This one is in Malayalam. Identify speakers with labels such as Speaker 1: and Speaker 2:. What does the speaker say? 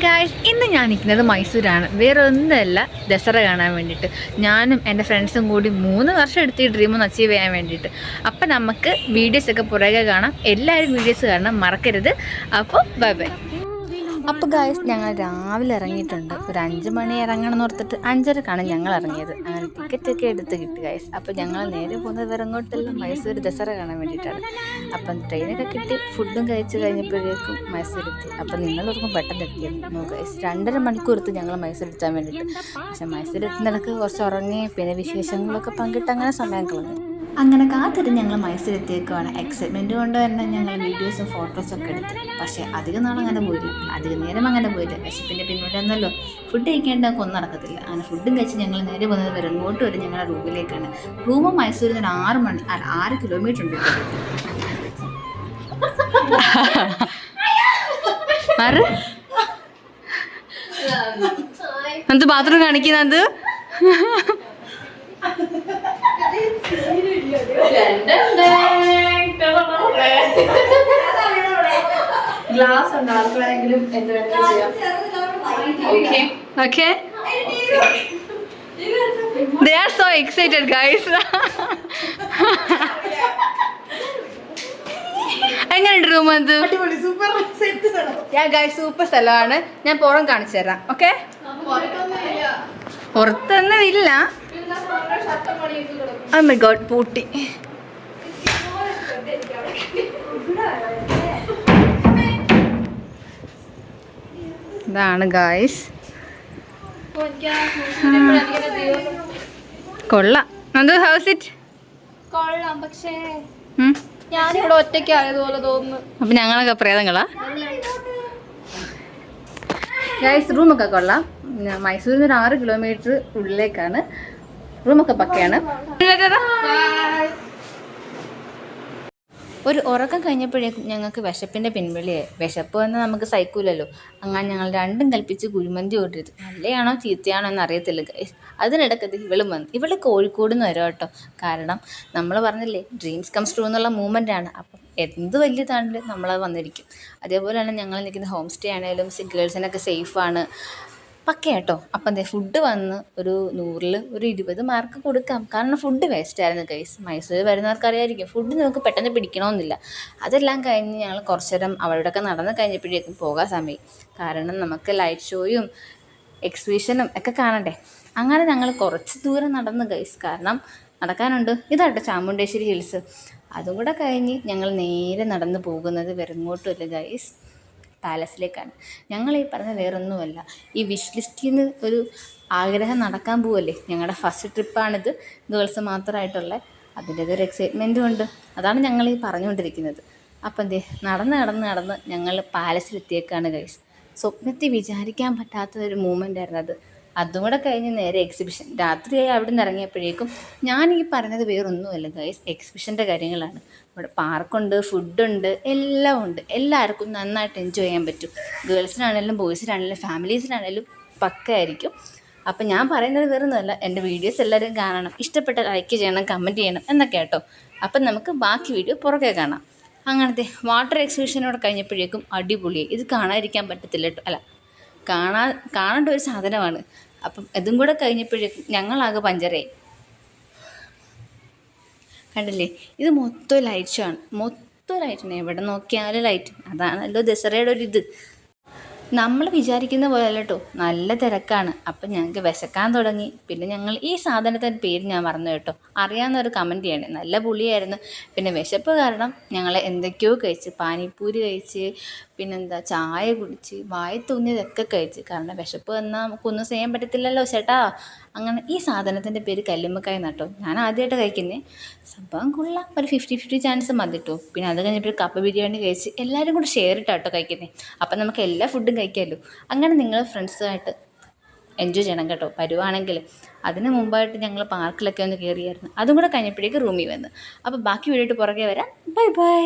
Speaker 1: ഗായ്സ്, ഇന്ന് ഞാൻ നിൽക്കുന്നത് മൈസൂരാണ്. വേറെ ഒന്നുമല്ല, ദസറ കാണാൻ വേണ്ടിയിട്ട്. ഞാനും എൻ്റെ ഫ്രണ്ട്സും കൂടി 3 വർഷം എടുത്ത് ഈ ഡ്രീം ഒന്ന് അച്ചീവ് ചെയ്യാൻ വേണ്ടിയിട്ട്. അപ്പം നമുക്ക് വീഡിയോസൊക്കെ പുറകെ കാണാം. എല്ലാവരും വീഡിയോസ് കാണാൻ മറക്കരുത്. അപ്പോൾ ബൈ ബൈ. അപ്പോൾ ഗായ്സ്, ഞങ്ങൾ രാവിലെ ഇറങ്ങിയിട്ടുണ്ട്. ഒരു 5 മണി ഇറങ്ങണം എന്ന് ഓർത്തിട്ട് 5:30ക്കാണ് ഞങ്ങൾ ഇറങ്ങിയത്. അങ്ങനെ ടിക്കറ്റൊക്കെ എടുത്ത് കിട്ടി ഗായ്സ്. അപ്പോൾ ഞങ്ങൾ നേരെ പോകുന്നത് ഇറങ്ങോട്ടല്ല, മൈസൂർ ദസറ കാണാൻ വേണ്ടിയിട്ടാണ്. അപ്പം ട്രെയിനൊക്കെ കിട്ടി, ഫുഡും കഴിച്ച് കഴിഞ്ഞപ്പോഴേക്കും മൈസൂരെത്തി. അപ്പം നിങ്ങളോർക്കും പെട്ടെന്ന് എത്തിയത് ഗായ്സ്. 2.5 മണിക്കൂർ എടുത്ത് ഞങ്ങൾ മൈസൂർ എത്താൻ വേണ്ടിയിട്ട്. പക്ഷേ മൈസൂർ എത്തുന്നിടക്ക് കുറച്ച് ഉറങ്ങി, പിന്നെ വിശേഷങ്ങളൊക്കെ പങ്കിട്ട് അങ്ങനെ സമയം കളഞ്ഞു. അങ്ങനെ കാത്തിരുന്ന് ഞങ്ങൾ മൈസൂർ എത്തിയേക്കുവാണ്. എക്സൈറ്റ്മെൻറ്റ് കൊണ്ട് തന്നെ ഞങ്ങൾ വീഡിയോസും ഫോട്ടോസൊക്കെ എടുത്തു. പക്ഷേ അധികം നാൾ അങ്ങനെ പോയില്ല, അധികം നേരം അങ്ങനെ പോയില്ല. വിശപ്പിൻ്റെ പിന്നോട്ട് വന്നല്ലോ, ഫുഡ് കഴിക്കേണ്ടതൊക്കെ ഒന്നും നടക്കത്തില്ല. അങ്ങനെ ഫുഡും കഴിച്ച് ഞങ്ങൾ നേരെ പോകുന്നത് വെറുങ്ങോട്ട് വരെ ഞങ്ങളുടെ റൂമിലേക്കാണ്. റൂം മൈസൂരിൽ നിന്ന് 6 കിലോമീറ്റർ ഉണ്ട്. എന്ത് ബാത്റൂം കാണിക്കുന്നത്?
Speaker 2: ഗ്ലാസ് ഉണ്ട്, ആർക്കാണെങ്കിലും എന്ത് വേണമെങ്കിലും ചെയ്യാം.
Speaker 1: Okay. They are so excited, guys. എങ്ങനെയുണ്ട് റൂം? അത് സൂപ്പർ സ്ഥലമാണ്. ഞാൻ പുറം കാണിച്ചു തരാം. ഓക്കെ, പുറത്തൊന്നും ഇല്ല. Oh my God, പൂട്ടി. ഇതാണ് ഗായ്സ്. കൊള്ളാം. ഹൗസ് ഇറ്റ്
Speaker 2: കൊള്ളാം, പക്ഷേ ഞാനിവിടെ ഒറ്റയ്ക്ക് ആയതുപോലെ തോന്നുന്നു.
Speaker 1: അപ്പൊ ഞങ്ങളൊക്കെ പ്രേതങ്ങളാ ഗായ്സ്. റൂമൊക്കെ കൊള്ളാം. മൈസൂരിൽ നിന്ന് 6 കിലോമീറ്റർ ഉള്ളിലേക്കാണ്. റൂമൊക്കെ പക്കയാണ്. ഒരു ഉറക്കം കഴിഞ്ഞപ്പോഴേക്കും ഞങ്ങൾക്ക് വിശപ്പിൻ്റെ പിൻവിളിയായി. വിശപ്പ് വന്നാൽ നമുക്ക് സഹിക്കൂലല്ലോ. അങ്ങനെ ഞങ്ങൾ രണ്ടും കൽപ്പിച്ച് കുഴിമന്തി ഓടിയത്. നല്ലയാണോ ചീത്തയാണോ എന്ന് അറിയത്തില്ല ഗൈസ്. അതിനിടയ്ക്കത് ഇവളും വന്നു. ഇവള് കോഴിക്കോട് നിന്ന് വരും കേട്ടോ. കാരണം നമ്മൾ പറഞ്ഞില്ലേ, ഡ്രീംസ് കംസ് ട്രൂ എന്നുള്ള മൂവ്മെൻ്റാണ്. അപ്പം എന്ത് വലിയതാണെങ്കിലും നമ്മളത് വന്നിരിക്കും. അതേപോലെയാണ് ഞങ്ങൾ നിൽക്കുന്ന ഹോം സ്റ്റേ ആണെങ്കിലും ഗേൾസിനൊക്കെ സേഫാണ്, പക്ക കേട്ടോ. അപ്പം എന്താ ഫുഡ് വന്ന് ഒരു 100ൽ ഒരു 20 മാർക്ക് കൊടുക്കാം. കാരണം ഫുഡ് വേസ്റ്റായിരുന്നു ഗൈസ്. മൈസൂർ വരുന്നവർക്ക് അറിയായിരിക്കും, ഫുഡ് നമുക്ക് പെട്ടെന്ന് പിടിക്കണമെന്നില്ല. അതെല്ലാം കഴിഞ്ഞ് ഞങ്ങൾ കുറച്ച് നേരം അവിടെയൊക്കെ നടന്ന് കഴിഞ്ഞപ്പോഴേക്കും പോകാൻ സമയം. കാരണം നമുക്ക് ലൈറ്റ് ഷോയും എക്സിബിഷനും ഒക്കെ കാണണ്ടേ. അങ്ങനെ ഞങ്ങൾ കുറച്ച് ദൂരം നടന്ന് ഗൈസ്. കാരണം നടക്കാനുണ്ട്. ഇതാട്ടോ ചാമുണ്ടേശ്വരി ഹിൽസ്. അതും കൂടെ കഴിഞ്ഞ് ഞങ്ങൾ നേരെ നടന്ന് പോകുന്നത് വെറുങ്ങോട്ടുമല്ല ഗൈസ്, പാലസിലേക്കാണ്. ഞങ്ങൾ ഈ പറഞ്ഞ വേറൊന്നുമല്ല, ഈ വിഷ് ലിസ്റ്റിൽ നിന്ന് ഒരു ആഗ്രഹം നടക്കാൻ പോവല്ലേ. ഞങ്ങളുടെ ഫസ്റ്റ് ട്രിപ്പാണിത്, ഗേൾസ് മാത്രമായിട്ടുള്ള. അതിൻ്റേതൊരു എക്സൈറ്റ്മെൻറ്റും ഉണ്ട്. അതാണ് ഞങ്ങൾ ഈ പറഞ്ഞുകൊണ്ടിരിക്കുന്നത്. അപ്പം എന്തേ നടന്ന് ഞങ്ങൾ പാലസിലെത്തിയേക്കാണ് ഗൈസ്. സ്വപ്നത്തിൽ വിചാരിക്കാൻ പറ്റാത്തൊരു മൂമെൻ്റ് ആയിരുന്നു അത്. അതും കൂടെ കഴിഞ്ഞ് നേരെ എക്സിബിഷൻ. രാത്രിയായി അവിടെ നിന്ന് ഇറങ്ങിയപ്പോഴേക്കും ഞാൻ ഈ പറഞ്ഞത് വേറൊന്നുമല്ല ഗൈസ്, എക്സിബിഷൻ്റെ കാര്യങ്ങളാണ്. ഇവിടെ പാർക്കുണ്ട്, ഫുഡുണ്ട്, എല്ലാം ഉണ്ട്. എല്ലാവർക്കും നന്നായിട്ട് എൻജോയ് ചെയ്യാൻ പറ്റും. ഗേൾസിനാണെങ്കിലും ബോയ്സിനാണെങ്കിലും ഫാമിലീസിനാണെങ്കിലും പക്കയായിരിക്കും. അപ്പം ഞാൻ പറയുന്നത് വേറൊന്നുമല്ല, എൻ്റെ വീഡിയോസ് എല്ലാവരും കാണണം, ഇഷ്ടപ്പെട്ട ലൈക്ക് ചെയ്യണം, കമൻറ്റ് ചെയ്യണം എന്നൊക്കെ കേട്ടോ. അപ്പം നമുക്ക് ബാക്കി വീഡിയോ പുറകെ കാണാം. അങ്ങനത്തെ വാട്ടർ എക്സിബിഷനോടെ കഴിഞ്ഞപ്പോഴേക്കും അടിപൊളിയായി. ഇത് കാണാതിരിക്കാൻ പറ്റത്തില്ല കേട്ടോ. അല്ല, കാണേണ്ട ഒരു സാധനമാണ്. അപ്പം ഇതും കൂടെ കഴിഞ്ഞപ്പോഴേക്കും ഞങ്ങളാകെ പഞ്ചറായി. കണ്ടില്ലേ, ഇത് മൊത്തം ലൈറ്റ് ഷോ ആണ്. മൊത്തം ലൈറ്റാണ്, എവിടെ നോക്കിയാലും ലൈറ്റ്. അതാണല്ലോ ദസറയുടെ ഒരിത്. നമ്മൾ വിചാരിക്കുന്ന പോലെ അല്ല കേട്ടോ, നല്ല തിരക്കാണ്. അപ്പം ഞങ്ങൾക്ക് വിശക്കാൻ തുടങ്ങി. പിന്നെ ഞങ്ങൾ ഈ സാധനത്തിൻ്റെ പേര് ഞാൻ മറന്നു കേട്ടോ. അറിയാവുന്നൊരു കമൻറ്റ് ചെയ്യണേ. നല്ല പുളിയായിരുന്നു. പിന്നെ വിശപ്പ് കാരണം ഞങ്ങൾ എന്തൊക്കെയോ കഴിച്ച്, പാനിപ്പൂരി കഴിച്ച്, പിന്നെന്താ ചായ കുടിച്ച്, വായി തോന്നിയതൊക്കെ കഴിച്ച്. കാരണം വിശപ്പ് വന്നാൽ നമുക്കൊന്നും ചെയ്യാൻ പറ്റത്തില്ലല്ലോ ചേട്ടാ. അങ്ങനെ ഈ സാധനത്തിൻ്റെ പേര് കല്ലുമ്മക്കായ നട്ടോ. ഞാൻ ആദ്യമായിട്ട് കഴിക്കുന്നത്. സംഭവം കൊള്ളാം. ഒരു 50-50 ചാൻസ് മതി കേട്ടോ. പിന്നെ അത് കഴിഞ്ഞിട്ട് കപ്പ ബിരിയാണി കഴിച്ച് എല്ലാവരും കൂടെ ഷെയർ ഇട്ടാട്ടോ കഴിക്കുന്നത്. അപ്പം നമുക്ക് എല്ലാ ഫുഡും കഴിക്കാമല്ലോ. അങ്ങനെ നിങ്ങൾ ഫ്രണ്ട്സുമായിട്ട് എൻജോയ് ചെയ്യണം കേട്ടോ വരുവാണെങ്കിൽ. അതിന് മുമ്പായിട്ട് ഞങ്ങൾ പാർക്കിലൊക്കെ ഒന്ന് കയറിയായിരുന്നു. അതും കൂടെ കഴിഞ്ഞപ്പോഴേക്ക് റൂമിൽ വന്ന്. അപ്പോൾ ബാക്കി വീഡിയോ പുറകെ വരാം. Bye bye.